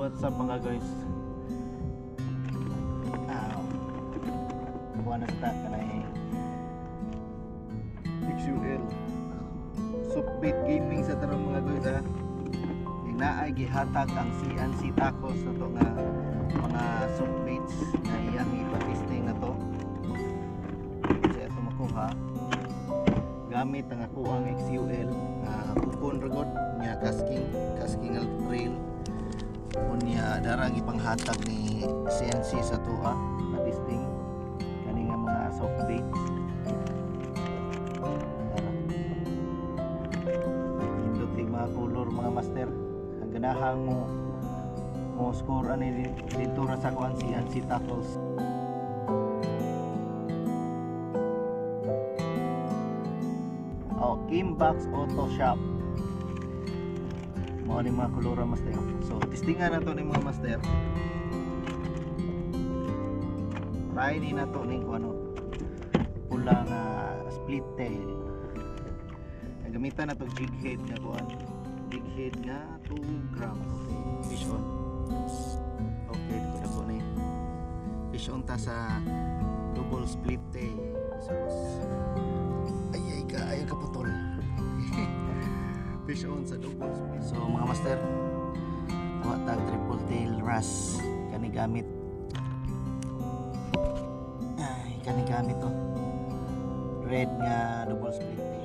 What's up mga guys? Buwan na sa kanay XUL Supit gaming sa tarong mga guys ha. Naay gihatag ang CNC tacos na to nga mga supits na iyang ipatisting na to. So ito makuha gamit ang ako ang XUL kupon ragod niya casking rail unya darang ipanghatag ni CNC sa tuwa na testing kani nga mga soft baits. Indot mga color mga master ang ganahang mo score ani dito ra sa kuan CNC tacos. Kimbox Auto Shop mo ni mga kolora master. So testingan na to ni mga master. Try ni na to ning ano pula nga split tail. Gamitan na to jig head nga kuan. Jig head nga 2 grams. Fish on. Okay, dito po ni. Fish on ta sa double split tail. So ayaw ka putol. Fish on sa double split. So mga master, kuha tag triple tail wrasse kani gamit. Ay, kani gamit to. Red nga double split tail.